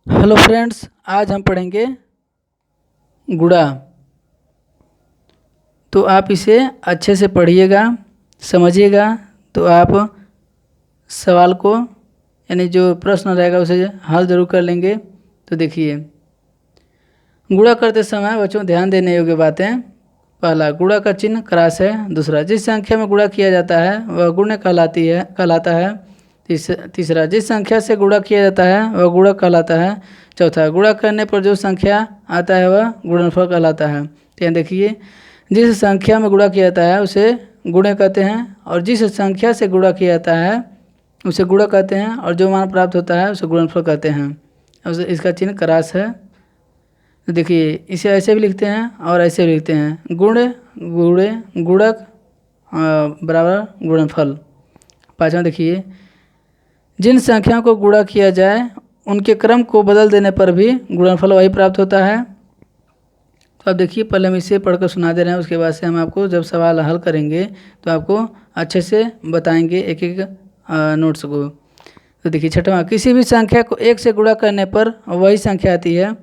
Hello friends, आज हम पढ़ेंगे गुणा। तो आप इसे अच्छे से पढ़िएगा, समझिएगा, तो आप सवाल को यानी जो प्रश्न रहेगा उसे हल जरूर कर लेंगे। तो देखिए, गुणा करते समय बच्चों ध्यान देने योग्य बातें। पहला, गुणा का चिन्ह क्रॉस है। दूसरा, जिस संख्या में गुणा किया जाता है वह गुण्य कहलाता है। तीसरा, जिस संख्या से गुणा किया जाता है वह गुणक कहलाता है। चौथा, गुणा करने पर जो संख्या आता है वह गुणनफल कहलाता है। तो यहाँ देखिए, जिस संख्या में गुणा किया जाता है उसे गुण्य कहते हैं, और जिस संख्या से गुणा किया जाता है उसे गुणक कहते हैं, और जो मान प्राप्त होता है उसे गुणनफल कहते हैं। इसका चिन्ह क्रॉस है। तो देखिए, इसे ऐसे भी लिखते हैं और ऐसे भी लिखते हैं, गुण गुणे गुणक बराबर गुणनफल। पाँचवा देखिए, जिन संख्याओं को गुणा किया जाए उनके क्रम को बदल देने पर भी गुणनफल वही प्राप्त होता है। तो अब देखिए, पहले हम इसे पढ़कर सुना दे रहे हैं, उसके बाद से हम आपको जब सवाल हल करेंगे तो आपको अच्छे से बताएंगे एक एक नोट्स को। तो देखिए, छठवां, किसी भी संख्या को 1 से गुणा करने पर वही संख्या आती है।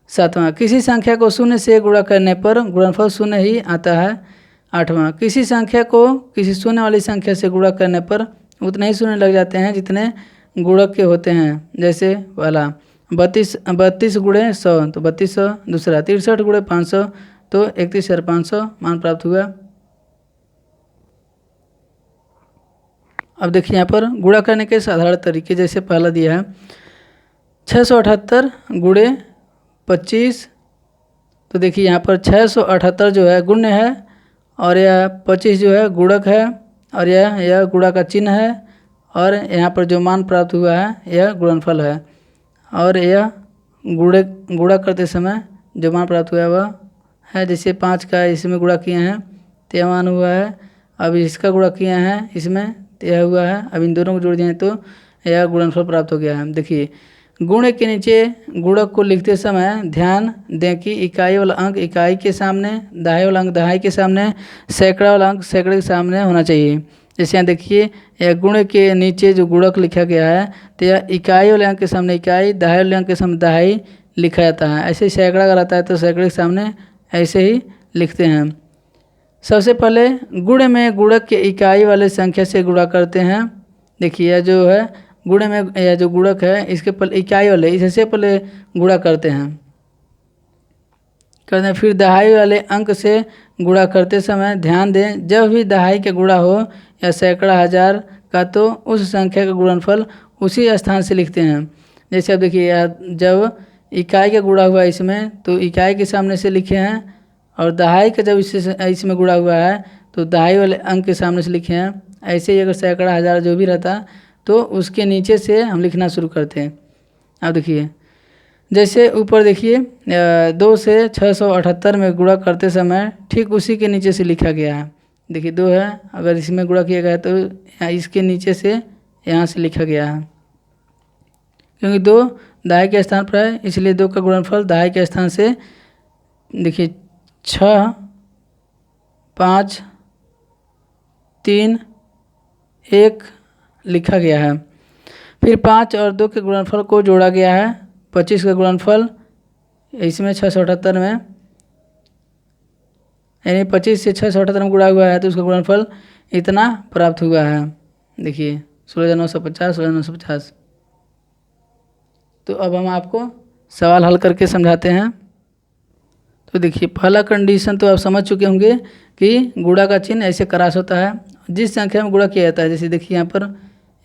सातवां, किसी संख्या को 0 से गुणा करने पर गुणनफल 0 ही आता है। आठवां, किसी संख्या को किसी शून्य वाली संख्या से गुणा करने पर उतने ही शून्य लग जाते हैं जितने गुणक के होते हैं। जैसे पहला 32 गुणे 100 तो 3200। दूसरा 63 गुणे 500 तो 31,500 मान प्राप्त हुआ। अब देखिए, यहाँ पर गुणा करने के साधारण तरीके, जैसे पहला दिया है 678 गुणे 25। तो देखिए, यहाँ पर 678 जो है गुण्य है, और यह 25 जो है गुणक है, और यह गुणा का चिन्ह है, और यहाँ पर जो मान प्राप्त हुआ है यह गुणनफल है। और यह गुणा करते समय जो मान प्राप्त हुआ है वह है, जैसे 5 का इसमें गुणा किए हैं तो यह मान हुआ है, अब इसका गुणा किए हैं इसमें तो यह हुआ है, अब इन दोनों को जोड़ दिए तो यह गुणनफल प्राप्त हो गया है। देखिए, गुण के नीचे गुणक को लिखते समय ध्यान दें कि इकाई वाला अंक इकाई के सामने, दहाई वाला अंक दहाई के सामने, सैकड़ा वाला अंक सैकड़े के सामने होना चाहिए। जैसे यहाँ देखिए, यह गुण के नीचे जो गुणक लिखा गया है तो यह इकाई वाले अंक के सामने इकाई, दहाई वाले अंक के सामने दहाई लिखा जाता है। ऐसे ही सैकड़ा का रहता है तो सैकड़े के सामने ऐसे ही लिखते हैं। सबसे पहले गुण में गुणक के इकाई वाले संख्या से गुणा करते हैं। देखिए, यह जो है गुण में यह जो गुणक है इसके पहले इकाई वाले इससे पहले गुणा करते हैं। फिर दहाई वाले अंक से गुणा करते समय ध्यान दें, जब भी दहाई के गुणा हो या सैकड़ा हजार का तो उस संख्या का गुणनफल उसी स्थान से लिखते हैं। जैसे अब देखिए, जब इकाई का गुणा हुआ इसमें तो इकाई के सामने से लिखे हैं, और दहाई का जब इसमें गुणा हुआ है तो दहाई वाले अंक के सामने से लिखे हैं। ऐसे ही अगर सैकड़ा हजार जो भी रहता तो उसके नीचे से हम लिखना शुरू करते हैं। अब देखिए, जैसे ऊपर देखिए 2 से 678 में गुणा करते समय ठीक उसी के नीचे से लिखा गया है। देखिए 2 है, अगर इसमें गुणा किया गया है तो इसके नीचे से यहाँ से लिखा गया है, क्योंकि 2 दहाई के स्थान पर है इसलिए 2 का गुणनफल दहाई के स्थान से देखिए 6, 5, 3, 1 लिखा गया है। फिर 5 और 2 के गुणनफल को जोड़ा गया है। 25 का गुणनफल इसमें 678 में, यानी 25 से 678 में गुणा हुआ है तो उसका गुणनफल इतना प्राप्त हुआ है। देखिए 16,950, 16,950। तो अब हम आपको सवाल हल करके समझाते हैं। तो देखिए, पहला कंडीशन तो आप समझ चुके होंगे कि गुणा का चिन्ह ऐसे क्रॉस होता है जिस संख्या में गुणा किया जाता है। जैसे देखिए, यहाँ पर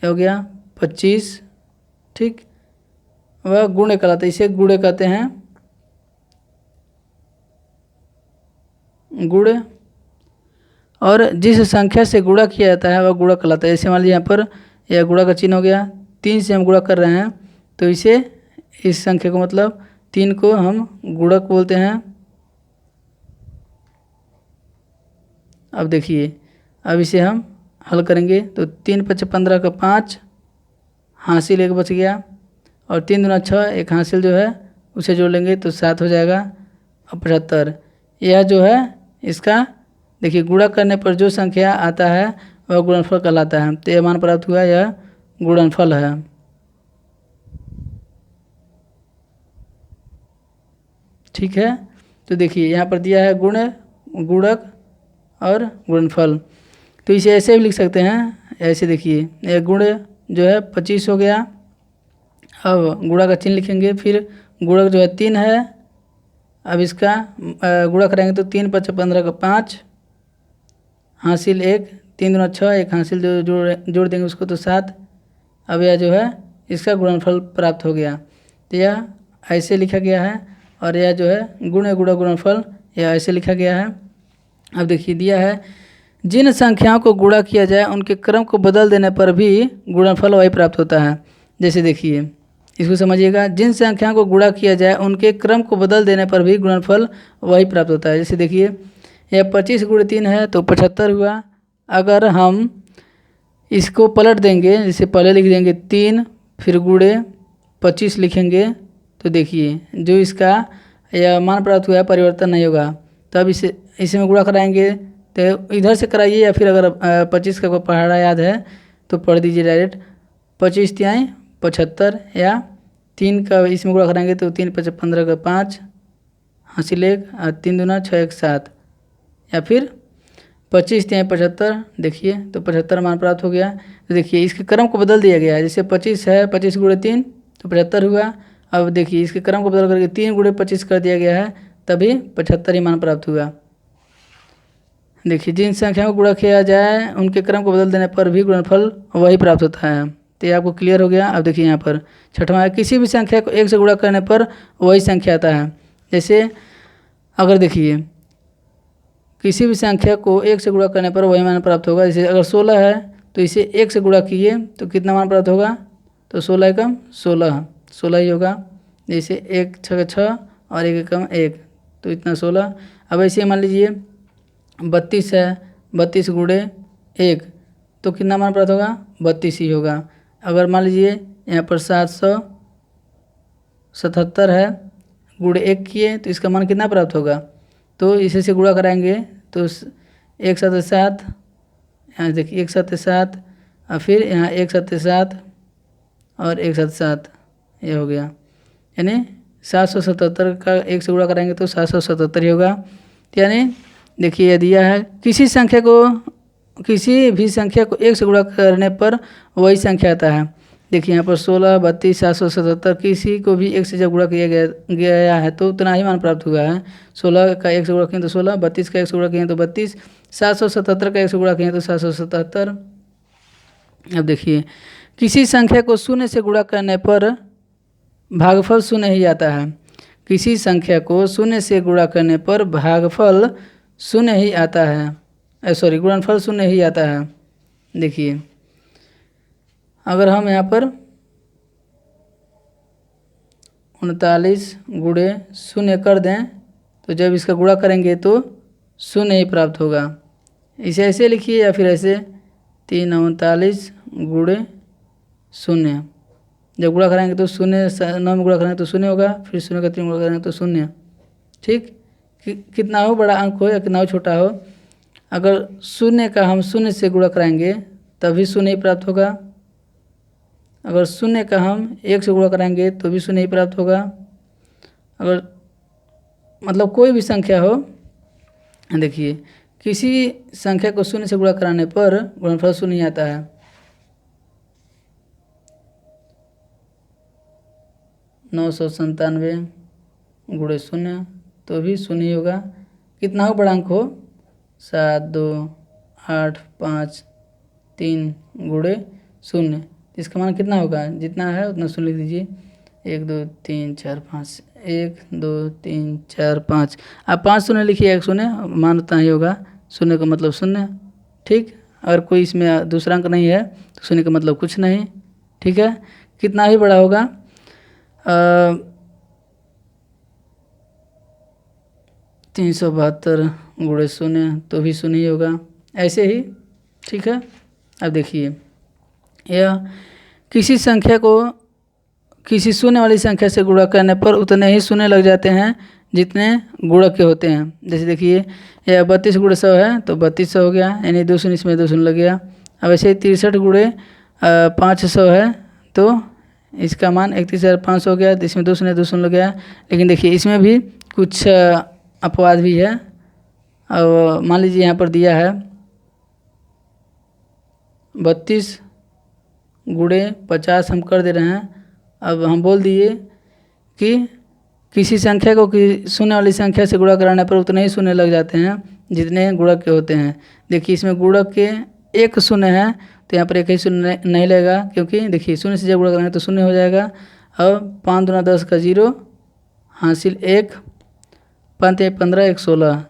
हो गया 25, ठीक, वह गुण्य कहलाता है, इसे गुण्य कहते हैं, गुण। और जिस संख्या से गुणा किया जाता है वह गुणा कहलाता है। जैसे मान लीजिए यहाँ पर यह गुणा का चिन्ह हो गया, 3 से हम गुणा कर रहे हैं तो इसे इस संख्या को मतलब 3 को हम गुणक बोलते हैं। अब देखिए, अब इसे हम हल करेंगे तो 3 × 5 = 15 का 5 हासिल एक बच गया, और 3 दूना 6 एक हासिल जो है उसे जोड़ लेंगे तो 7 हो जाएगा, और 75। यह जो है इसका देखिए गुणा करने पर जो संख्या आता है वह गुणनफल कहलाता है। तो यह मान प्राप्त हुआ, यह गुणनफल है। ठीक है। तो देखिए यहाँ पर दिया है गुण, गुणक और गुणनफल, तो इसे ऐसे भी लिख सकते हैं, ऐसे देखिए यह गुण जो है 25 हो गया, अब गुणा का चिन्ह लिखेंगे, फिर गुणक जो है 3 है, अब इसका गुणा करेंगे तो 3 5 15 का 5, हासिल 1, 3 दूना 6, एक हासिल जो जोड़ देंगे उसको तो 7, अब यह जो है इसका गुणनफल प्राप्त हो गया। तो यह ऐसे लिखा गया है, और यह जो है गुण गुणा गुणनफल यह ऐसे लिखा गया है। अब देखिए दिया है जिन संख्याओं को गुणा किया जाए उनके क्रम को बदल देने पर भी गुणनफल वही प्राप्त होता है। जैसे देखिए इसको समझिएगा, जिन संख्याओं को गुणा किया जाए उनके क्रम को बदल देने पर भी गुणनफल वही प्राप्त होता है। जैसे देखिए यह 25 गुणे 3 है तो 75 हुआ। अगर हम इसको पलट देंगे, जैसे पहले लिख देंगे 3 फिर गुणे 25 लिखेंगे, तो देखिए जो इसका यह मान प्राप्त हुआ है परिवर्तन नहीं होगा। तो अब इसे में गुणा कराएंगे तो इधर से कराइए, या फिर अगर 25 का कोई पहाड़ा याद है तो पढ़ दीजिए डायरेक्ट, 25 तिहाई 75, या 3 का इसमें गुणा कराएंगे तो 3 5 15 का 5, हासिल 1, 3 दूना 6 1 7, या फिर 25 तिहाई 75, देखिए तो 75 मान प्राप्त हो गया। तो देखिए इसके क्रम को बदल दिया गया है, जैसे 25 है 25 गुणे 3 तो 75 हुआ। अब देखिए इसके क्रम को बदल करके 3 गुणे 25 कर दिया गया है, तभी 75 ही मान प्राप्त हुआ। देखिए जिन संख्याओं को गुणा किया जाए उनके क्रम को बदल देने पर भी गुणनफल वही प्राप्त होता है। तो ये आपको क्लियर हो गया। अब देखिए यहाँ पर छठवां है, किसी भी संख्या को 1 से गुणा करने पर वही संख्या आता है। जैसे अगर देखिए किसी भी संख्या को 1 से गुणा करने पर वही मान प्राप्त होगा। जैसे अगर 16 है तो इसे 1 से गुणा किए तो कितना मान प्राप्त होगा, तो 16 एकम 16 ही होगा। जैसे 1 6 6 और 1 एकम 1, तो इतना 16। अब ऐसे मान लीजिए 32 है, 32 गुणे 1 तो कितना मान प्राप्त होगा, 32 ही होगा। अगर मान लीजिए यहाँ पर 777 है, गुणे 1 किए तो इसका मान कितना प्राप्त होगा, तो इसे से गुणा कराएंगे तो 1 7 7, यहाँ देखिए 1 7 7, और फिर यहाँ 1 7 7 और 1 7 7, ये हो गया। यानी 777 का 1 से गुणा कराएंगे तो 777 ही होगा। यानी देखिए यह दिया है किसी भी संख्या को 1 से गुणा करने पर वही संख्या आता है। देखिए यहाँ पर 16 32 777, किसी को भी 1 से जब गुणा किया गया है तो उतना ही मान प्राप्त हुआ है। 16 का 1 से गुणा किए तो 16, 32 का 1 से गुणा किए तो 32, 777 का 1 से गुणा किए तो 777। अब देखिए किसी संख्या को 0 से गुणा करने पर भागफल 0 ही आता है। किसी संख्या को 0 से गुणा करने पर भागफल 0 ही आता है, गुणनफल 0 ही आता है। देखिए अगर हम यहाँ पर 39 गुणे 0 कर दें तो जब इसका गुणा करेंगे तो 0 ही प्राप्त होगा। इसे ऐसे लिखिए या फिर ऐसे 339 गुणे 0, जब गुणा कराएंगे तो 0 9 में गुणा करेंगे तो 0 होगा, फिर 0 का 3 गुणा करेंगे तो 0। ठीक, कितना हो बड़ा अंक हो या कितना हो छोटा हो, अगर 0 का हम 0 से गुणा कराएंगे तभी 0 ही प्राप्त होगा। अगर 0 का हम 1 से गुणा कराएंगे तो भी 0 ही प्राप्त होगा। अगर मतलब कोई भी संख्या हो, देखिए किसी संख्या को 0 से गुणा कराने पर गुणनफल 0 ही आता है। 997 गुणे 0 तो भी 0 ही होगा। कितना हो बड़ा अंक हो, 7 2 8 5 3 गुणे 0, इसका मान कितना होगा, जितना है उतना 0 लिख दीजिए। 1 2 3 4 5, 1 2 3 4 5, आप 5 0 लिखिए, 1 0 मान उतना ही होगा। 0 का मतलब 0। ठीक, अगर कोई इसमें दूसरा अंक नहीं है तो 0 का मतलब कुछ नहीं। ठीक है, कितना ही बड़ा होगा, 372 गुणे 0 तो भी 0 ही होगा, ऐसे ही। ठीक है, अब देखिए यह किसी संख्या को किसी शून्य वाली संख्या से गुणा करने पर उतने ही शून्य लग जाते हैं जितने गुणक के होते हैं। जैसे देखिए यह 32 गुणे 100 है तो 3200 हो गया, यानी 2 इसमें 2 लग गया। अब ऐसे 63 गुणे 500 है तो इसका मान 31,500 हो गया, तो इसमें 2 शून्य लग गया। लेकिन देखिए इसमें भी कुछ अपवाद भी है। और मान लीजिए यहाँ पर दिया है 32 गुणे 50 हम कर दे रहे हैं। अब हम बोल दिए कि किसी संख्या को शून्य वाली संख्या से गुणा कराने पर उतने ही शून्य लग जाते हैं जितने गुणक के होते हैं। देखिए इसमें गुणक के एक शून्य है, तो यहाँ पर एक ही शून्य नहीं लगेगा, क्योंकि देखिए शून्य से जब गुणा करेंगे तो शून्य हो जाएगा। अब 5 दूना 10 का 0 हासिल 1, 5 1 15 1 16।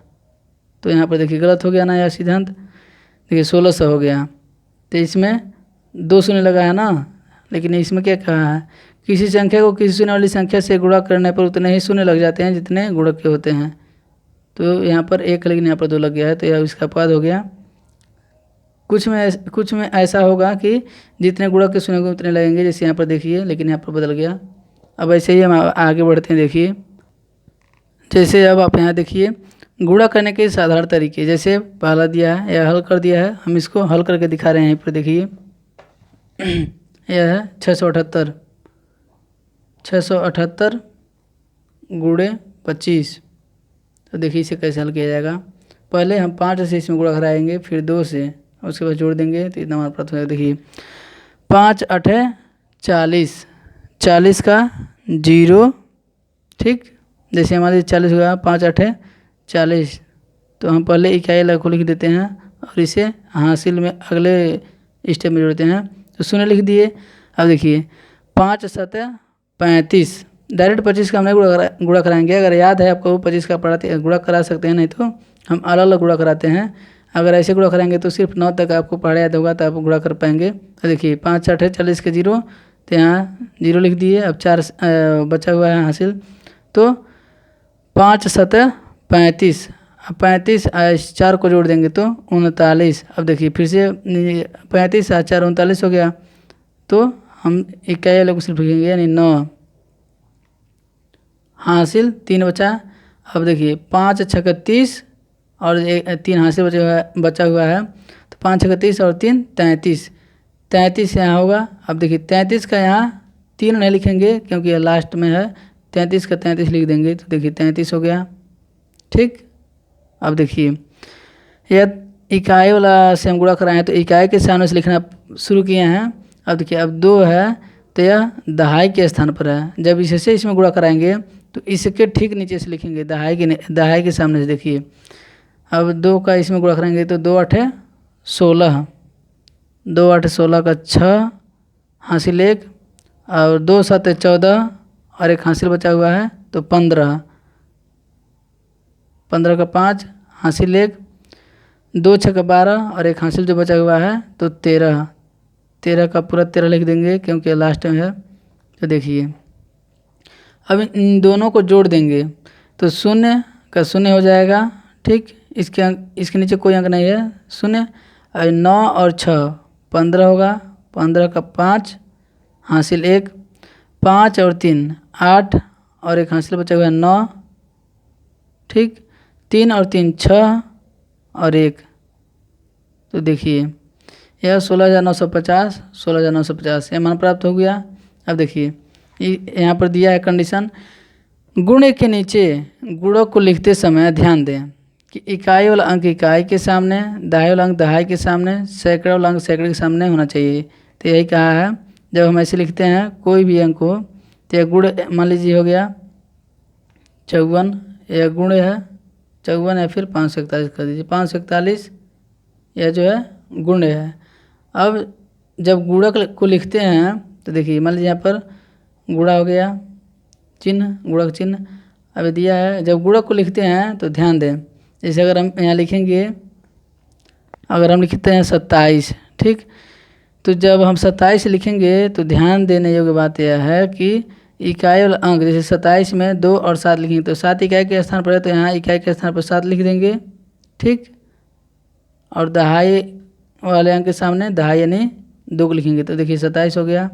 तो यहाँ पर देखिए गलत हो गया ना यह सिद्धांत। देखिए 1600 हो गया, तो इसमें 2 शून्य लगा है ना। लेकिन इसमें क्या कहा है, किसी संख्या को किसी शून्य वाली संख्या से गुणा करने पर उतने ही शून्य लग जाते हैं जितने गुणक के होते हैं। तो यहाँ पर 1 लेकिन यहाँ पर 2 लग गया है, तो यह इसका अपवाद हो गया। कुछ में ऐसा होगा कि जितने गुणक के शून्य उतने लगेंगे, जैसे यहाँ पर देखिए, लेकिन यहाँ पर बदल गया। अब ऐसे ही हम आगे बढ़ते हैं। देखिए जैसे अब आप यहाँ देखिए गुणा करने के साधारण तरीके, जैसे पहला दिया है या हल कर दिया है, हम इसको हल करके दिखा रहे हैं। यहाँ पर देखिए यह है 678 गुणे 25। तो देखिए इसे कैसे हल किया जाएगा। पहले हम 5 से इसमें गुणा कराएंगे, फिर 2 से, उसके बाद जोड़ देंगे, तो इतना हमारा प्राप्त हो जाएगा। देखिए 5 8 40, 40 का 0, ठीक। जैसे हमारे 40 हुआ 5 8 40, तो हम पहले इकाई अलग को लिख देते हैं और इसे हासिल में अगले स्टेप में जोड़ते हैं। तो शून्य लिख दिए। अब देखिए 5 7 35, डायरेक्ट 25 का हम नहीं गुणा कराएंगे। अगर याद है आपको 25 का पढ़ाते गुणा करा सकते हैं, नहीं तो हम अलग अलग गुणा कराते हैं। अगर ऐसे गुणा कराएंगे तो सिर्फ 9 तक आपको पढ़ा याद होगा, तो आप गुणा कर पाएंगे। तो देखिए 5 8 40 के 0, तो यहाँ 0 लिख दिए। अब 4 बचा हुआ है हासिल, तो 5 7 35, अब 35 4 को जोड़ देंगे तो 39। अब देखिए फिर से 35 4 39 हो गया, तो हम इकाई अलग सिर्फ लिखेंगे, यानी 9 हासिल 3 बचा। अब देखिए 5 6 30 और 3 हासिल बचा हुआ है, तो 5 6 30 और 3 33, 33 यहाँ होगा। अब देखिए 33 का यहाँ 3 नहीं लिखेंगे क्योंकि यह लास्ट में है, 33 का 33 लिख देंगे, तो देखिए 33 हो गया, ठीक। अब देखिए यह इकाई वाला से हम गुणा कराए हैं, तो इकाई के सामने से लिखना शुरू किए हैं। अब देखिए अब 2 है, तो यह दहाई के स्थान पर है। जब इससे इसमें गुणा कराएंगे तो इसके ठीक नीचे से लिखेंगे दहाई के सामने से। देखिए अब 2 का इसमें गुणा कराएंगे तो 2 8 16, 2 8 16 का 6 हासिल 1, और 2 7 14 और 1 हासिल बचा हुआ है, तो 15, 15 का 5 हासिल 1, 2 6 का 12 और 1 हासिल जो बचा हुआ है, तो 13, 13 का पूरा 13 लिख देंगे क्योंकि लास्ट में है। तो देखिए अब इन दोनों को जोड़ देंगे तो 0 का 0 हो जाएगा, ठीक। इसके नीचे कोई अंक नहीं है, 0। 9 और 6 15 होगा, 15 का 5 हासिल 1, 5 और 3 8 और 1 हासिल बचा हुआ है 9, ठीक। 3 और 3 6 और 1, तो देखिए यह 16,950, 16,950 यह मान प्राप्त हो गया। अब देखिए यहाँ पर दिया है कंडीशन, गुणे के नीचे गुणक को लिखते समय ध्यान दें कि इकाई वाला अंक इकाई के सामने, दहाई वाला अंक दहाई के सामने, सैकड़ा वाला अंक सैकड़े के सामने होना चाहिए। तो यही कहा है, जब हम ऐसे लिखते हैं कोई भी अंक हो, तो यह गुण मान लीजिए हो गया 54, यह गुण है 54 या फिर 541 कर दीजिए, 541 यह जो है गुण है। अब जब गुणक को लिखते हैं तो देखिए मान लीजिए यहाँ पर गुणा हो गया, चिन्ह गुणक चिन्ह अब दिया है। जब गुणक को लिखते हैं तो ध्यान दें, जैसे अगर हम यहाँ लिखेंगे, अगर हम लिखते हैं 27, ठीक। तो जब हम 27 लिखेंगे तो ध्यान देने योग्य बात यह है कि इकाई वाला अंक, जैसे 27 में 2 और 7 लिखेंगे तो 7 इकाई के स्थान पर है, तो यहाँ इकाई के स्थान पर 7 लिख देंगे, ठीक। और दहाई वाले अंक के सामने दहाई यानी 2 को लिखेंगे, तो देखिए 27 हो गया।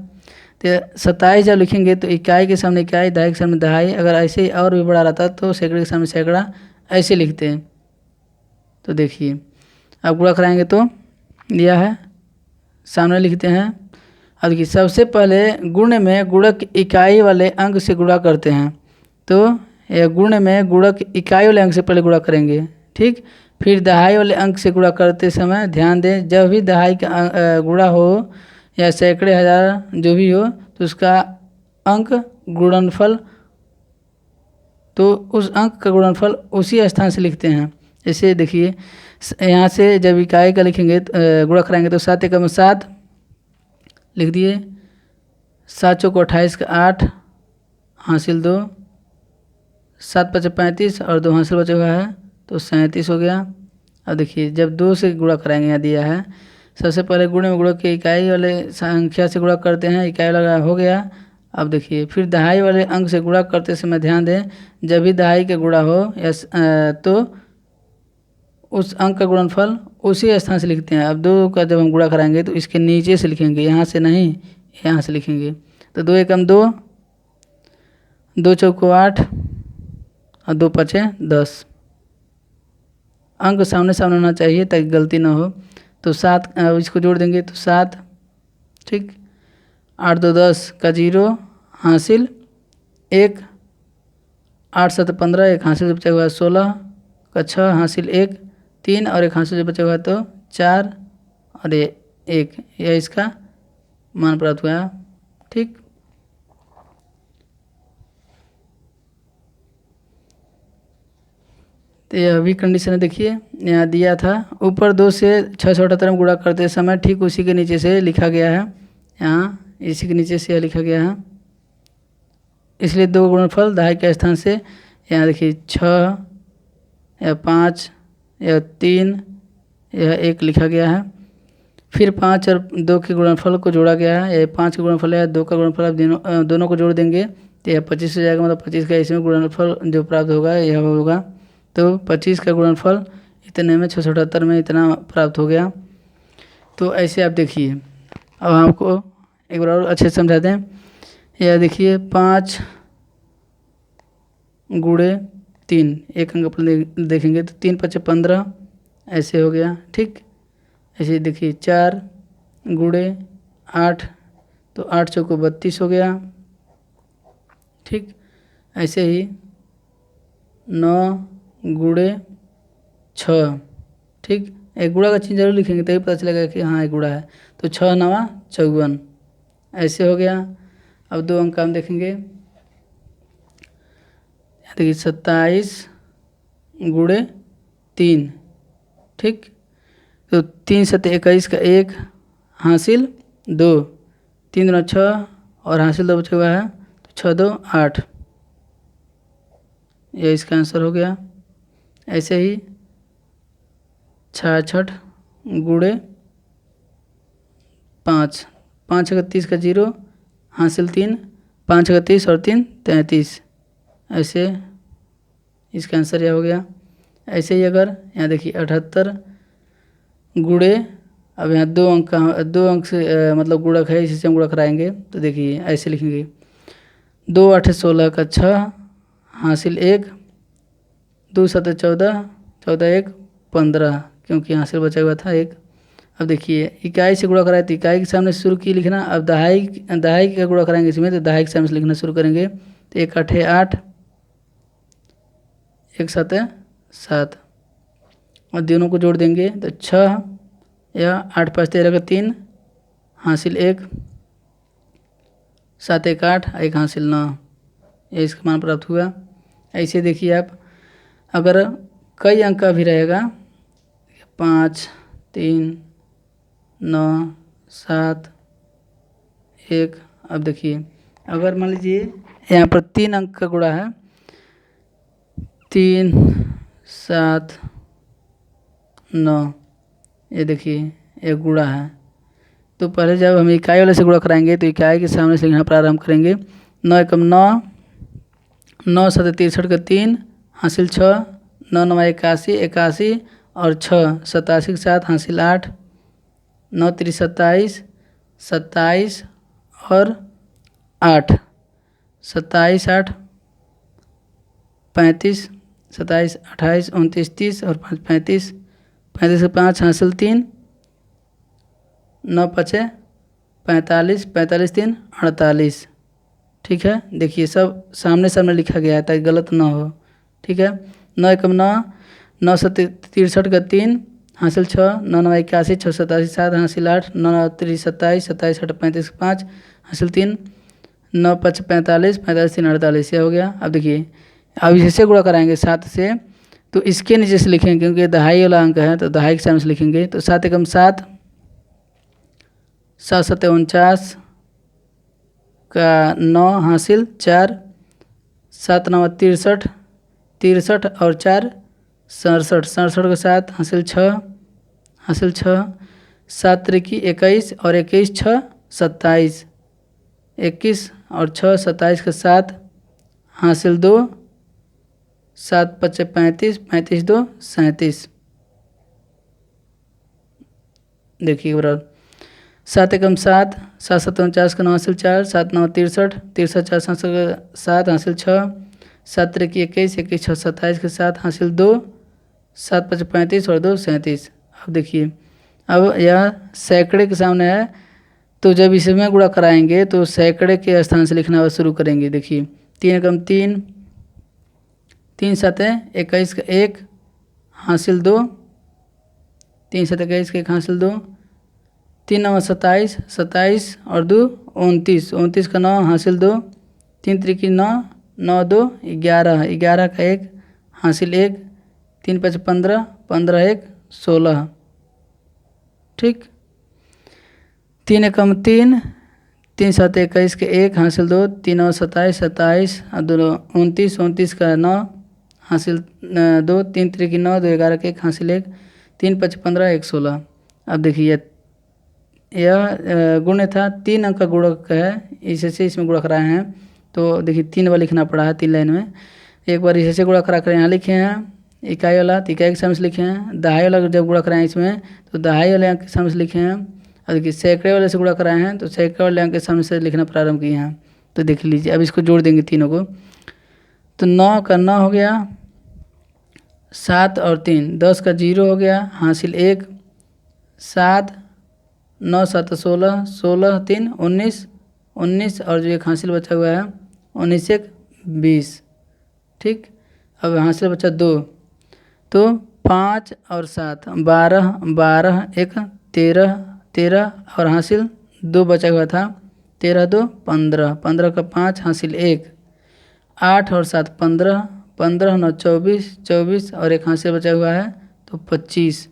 तो 27 जब लिखेंगे तो इकाई के सामने इकाई, दहाई के सामने दहाई, अगर ऐसे ही और भी बड़ा रहता तो सैकड़े के सामने सैकड़ा ऐसे लिखते हैं। तो देखिए अब गुणा कराएंगे तो यह है, सामने लिखते हैं। अब देखिए सबसे पहले गुण में गुणक इकाई वाले अंक से गुणा करते हैं, तो यह गुण में गुणक इकाई वाले अंक से पहले गुणा करेंगे, ठीक। फिर दहाई वाले अंक से गुणा करते समय ध्यान दें, जब भी दहाई का गुणा हो या सैकड़े हज़ार जो भी हो तो उसका अंक गुणनफल, तो उस अंक का गुणनफल उसी स्थान से लिखते हैं। जैसे देखिए यहाँ से जब इकाई का लिखेंगे गुणा कराएंगे तो 7 एकम 7 लिख दिए, 7 चौको 28 का 8 हासिल 2, 7 पचे 35 और 2 हासिल बचा हुआ है तो 37 हो गया। अब देखिए जब 2 से गुणा कराएंगे, यहाँ दिया है सबसे पहले गुण में गुणक के इकाई वाले संख्या से गुणा करते हैं, इकाई वाला हो गया। अब देखिए फिर दहाई वाले अंक से गुणा करते समय ध्यान दें, जब भी दहाई का गुणा हो या तो उस अंक का गुणनफल उसी स्थान से लिखते हैं। अब 2 का जब हम गुणा कराएंगे तो इसके नीचे से लिखेंगे, यहाँ से नहीं, यहाँ से लिखेंगे। तो 2 एकम 2, 2 चौको 8 और 2 पचे 10। अंक सामने सामने होना चाहिए ताकि गलती ना हो। तो 7 इसको जोड़ देंगे तो 7, ठीक। 8 2 10 का 0 हासिल 1, 8 7 15, एक हासिल से बचा हुआ 16 का 6 हासिल 1, 3 और एक हासिल से बचा हुआ तो 4 और ये 1, यह इसका मान प्राप्त हुआ, ठीक। तो यह भी कंडीशन है, देखिए यहाँ दिया था ऊपर 2 से 678 में गुणा करते समय ठीक उसी के नीचे से लिखा गया है, यहाँ इसी के नीचे से यह लिखा गया है। इसलिए 2 गुणनफल दहाई के स्थान से यहाँ देखिए 6 या 5 या 3 या 1 लिखा गया है। फिर 5 और 2 के गुणनफल को जोड़ा गया है, यह 5 का गुणनफल है, 2 का गुणनफल आप दोनों को जोड़ देंगे तो यह 25 हो जाएगा। मतलब 25 का इसमें गुणनफल जो प्राप्त होगा यह होगा, तो 25 का गुणनफल इतने में 678 में इतना प्राप्त हो गया। तो ऐसे आप देखिए, अब आपको एक बार और अच्छे से समझा दें। यह देखिए 5 गुणे 3, एक अंक पर देखेंगे तो 3 पचे 15 ऐसे हो गया, ठीक। ऐसे देखिए 4 गुणे 8 तो 8 चौको 32 हो गया, ठीक। ऐसे ही 9 गुणे 6, ठीक। एक गुणा का चिन्ह जरूर लिखेंगे तभी पता चलेगा कि हाँ एक गुणा है। तो 6 9 54 ऐसे हो गया। अब 2 अंक हम देखेंगे, देखिए 27 गुणे 3, ठीक। तो 3 7 21 का 1 हासिल 2, 3 2 6 और हासिल 2 बचा हुआ है तो 6 2 8, यह इसका आंसर हो गया। ऐसे ही 66 गुणे 5, 5 31 का 0 हासिल 3, 5 31 और 3 33, ऐसे इसका आंसर यह हो गया। ऐसे ही अगर यहाँ देखिए 78 गुणे, अब यहाँ 2 अंक से मतलब गुणक है, इसी से हम गुणा कराएंगे तो देखिए ऐसे लिखेंगे 2 8 16 का 6 हासिल 1, 2 7 14, 14 1 15, क्योंकि हासिल बचा हुआ था 1। अब देखिए इकाई से गुणा कराए तो इकाई के सामने शुरू की लिखना। अब दहाई का गुणा कराएंगे इसमें तो दहाई के सामने से लिखना शुरू करेंगे। तो 1 8 8, 1 7 7 और दोनों को जोड़ देंगे तो 6 या 8 5 13 का 3 हासिल 1, 7 1 8, 1 हासिल 9, ये इसका मान प्राप्त हुआ। ऐसे देखिए आप अगर कई अंक का भी रहेगा 5 3 9 7 1, अब देखिए अगर मान लीजिए यहाँ पर 3 अंक का गुणा है 3 7 9, ये देखिए ये गुणा है। तो पहले जब हम इकाई वाले से गुणा कराएंगे तो इकाई के सामने से लिखना प्रारंभ करेंगे। 9 एकम 9, 9 7 63 का 3 हासिल 6, 9 9 81 81 और 6 87 के साथ हासिल 8, 9 3 27 27 और 8, 27 8 35, 27 28 29 30 और 5 35, 35 से 5 हासिल 3, 9 5 45, 45 3 48। ठीक है, देखिए सब सामने सामने लिखा गया है ताकि गलत ना हो। ठीक है, 9 एकम 9, 9 63 का 3 हासिल 6, 9 9 81, 6 87 7 हासिल 8, 9 9 3 27, 27 8 35 5 हासिल 3, 9 5 45, 45 3 48। यह हो गया। अब देखिए अब इससे गुणा कराएंगे 7 से, तो इसके नीचे से लिखेंगे क्योंकि दहाई वाला अंक है तो दहाई के सामने से लिखेंगे। तो 7 एकम 7, 7 7 49 का 9 हासिल 4, 7 9 63, 63 और 4 67, 67 का 7 हासिल 6, हासिल 6, 7 त्रिकी 21 और 21 6 27, 21 और 6 27 का 7 हासिल 2, 7 5 35, 35 2 37। देखिए बराबर 7 एकम 7, 7 7 49 का 9 हासिल 4, 7 9 63, 63 4 7 हासिल 6, 7 त्रिकी 21, 21 6 27 के 7 हासिल 2, 7 5 35 और 2 37। अब देखिए अब यह सैकड़े के सामने है, तो जब इसमें गुणा कराएंगे तो सैकड़े के स्थान से लिखना शुरू करेंगे। देखिए 3 एकम 3, 3 7 21 का 1 हासिल 2, 3 7 21 का 1 हासिल 2, 3 9 27, 27 और 2 29, 29 का 9 हासिल 2, 3 त्रिकी 9, 9 2 11, 11 का 1 हासिल 1, 3 5 15, 15 1 16। ठीक, 3 एकम 3, 3 7 21 के 1 हासिल 2, 3 9 27, 27 और 2 29, 29 का 9 हासिल 2, 3 त्रिकी 9, 2 11 के 1 हासिल 1, 3 5 15 1 16। अब देखिए यह गुण था, 3 अंक का गुणक है, इससे इसमें गुणा कराए हैं। तो देखिए 3 बार लिखना पड़ा है 3 लाइन में। एक बार इससे गुणा करा कर यहाँ लिखे हैं इकाई वाला, तो इकाई के सामने से लिखे हैं। दहाई वाला जब गुणा कराएं इसमें तो दहाई वाले अंक के सामने से लिखे हैं। और देखिए सैकड़े वाले से गुणा कराए हैं तो सैकड़े वाले अंक के सामने से लिखना प्रारंभ किए हैं। तो देख लीजिए, अब इसको जोड़ देंगे तीनों को, तो 9 का 9 हो गया, 7 और 3 10 का 0 हो गया हासिल 1, 7 9 7 16, 16 3 19, 19 और जो एक हासिल बचा हुआ है 19 1 20। ठीक, अब हासिल बचा 2, तो 5 और 7 12, 12 1 13, 13 और हासिल 2 बचा हुआ था, 13 2 15, 15 का 5 हासिल 1, 8 और 7 15, 15 9 24, 24 और एक हासिल बचा हुआ है तो 25,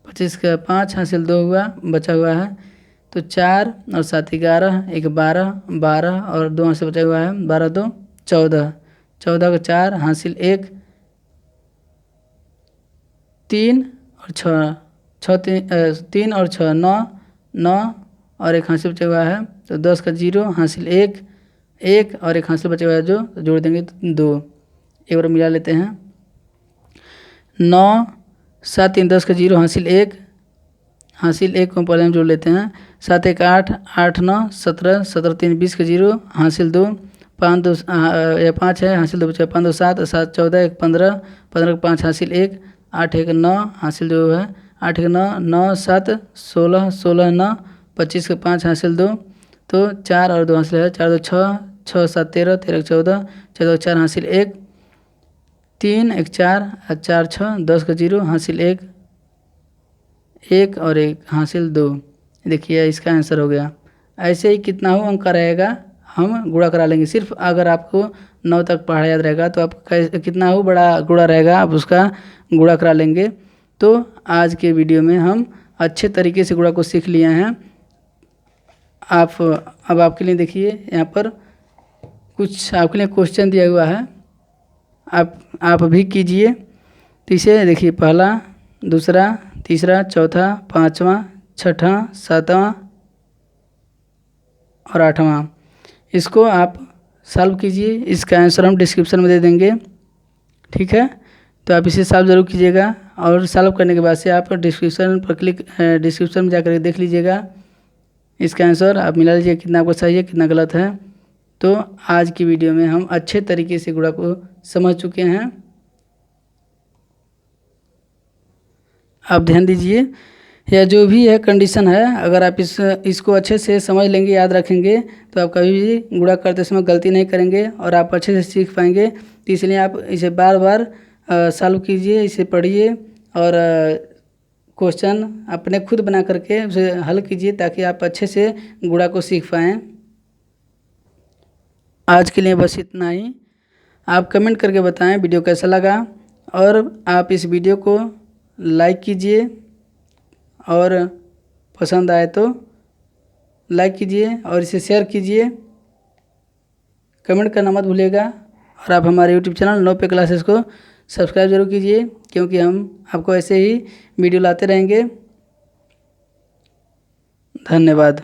25 का 5 हासिल 2 हुआ बचा हुआ है, तो 4 और 7 11, 1 12, 12 और 2 हासिल बचा हुआ है 12 2 14, 14 का 4 हासिल 1, 3 और 6 3 और 6 9, 9 और एक हासिल बचा हुआ है, तो 10 का 0 हासिल 1, 1 और एक हासिल बचा हुआ है जो जोड़ देंगे तो 2। एक बार मिला लेते हैं, 9 7 3 10 का 0 हासिल 1, हासिल 1 को पहले हम जोड़ लेते हैं, 7 1 8, 8 9 17, 17 3 20 का 0 हासिल 2, 5 2 5 है हासिल 2 बचा, 5 2 7, 7 14 1 15, 15 का 5 हासिल 1, 8 1 9 हासिल 2 है, 8 1 9 9 7 16, 16 9 25 का 5 हासिल 2, तो 4 और 2 हासिल है, 4 2 6, 6 7 13, 13 14, 14 4 हासिल 1, 3 1 4 4 6 10 का 0 हासिल 1, 1 और 1 हासिल 2। देखिए इसका आंसर हो गया। ऐसे ही कितना हो अंक का रहेगा हम गुणा करा लेंगे। सिर्फ अगर आपको 9 तक पढ़ा याद रहेगा तो आप कितना हो बड़ा गुणा रहेगा आप उसका गुणा करा लेंगे। तो आज के वीडियो में हम अच्छे तरीके से गुणा को सीख लिए हैं। आप अब आपके लिए देखिए यहाँ पर कुछ आपके लिए क्वेश्चन दिया हुआ है, आप भी कीजिए। तो इसे देखिए पहला, दूसरा, तीसरा, चौथा, पाँचवा, छठा, सातवां और आठवां, इसको आप सॉल्व कीजिए। इसका आंसर हम डिस्क्रिप्शन में दे देंगे, ठीक है। तो आप इसे सॉल्व ज़रूर कीजिएगा और सॉल्व करने के बाद से आप डिस्क्रिप्शन में जाकर देख लीजिएगा इसका आंसर, आप मिला लीजिए कितना आपको सही है कितना गलत है। तो आज की वीडियो में हम अच्छे तरीके से गुणा को समझ चुके हैं। आप ध्यान दीजिए, या जो भी है कंडीशन है, अगर आप इसको अच्छे से समझ लेंगे, याद रखेंगे, तो आप कभी भी गुणा करते समय गलती नहीं करेंगे और आप अच्छे से सीख पाएंगे। तो इसलिए आप इसे बार बार सॉल्व कीजिए, इसे पढ़िए और क्वेश्चन अपने खुद बना करके उसे हल कीजिए ताकि आप अच्छे से गुणा को सीख पाएँ। आज के लिए बस इतना ही। आप कमेंट करके बताएं वीडियो कैसा लगा और आप इस वीडियो को लाइक कीजिए और पसंद आए तो लाइक कीजिए और इसे शेयर कीजिए। कमेंट करना मत भूलिएगा और आप हमारे यूट्यूब चैनल नो पे क्लासेस को सब्सक्राइब जरूर कीजिए, क्योंकि हम आपको ऐसे ही वीडियो लाते रहेंगे। धन्यवाद।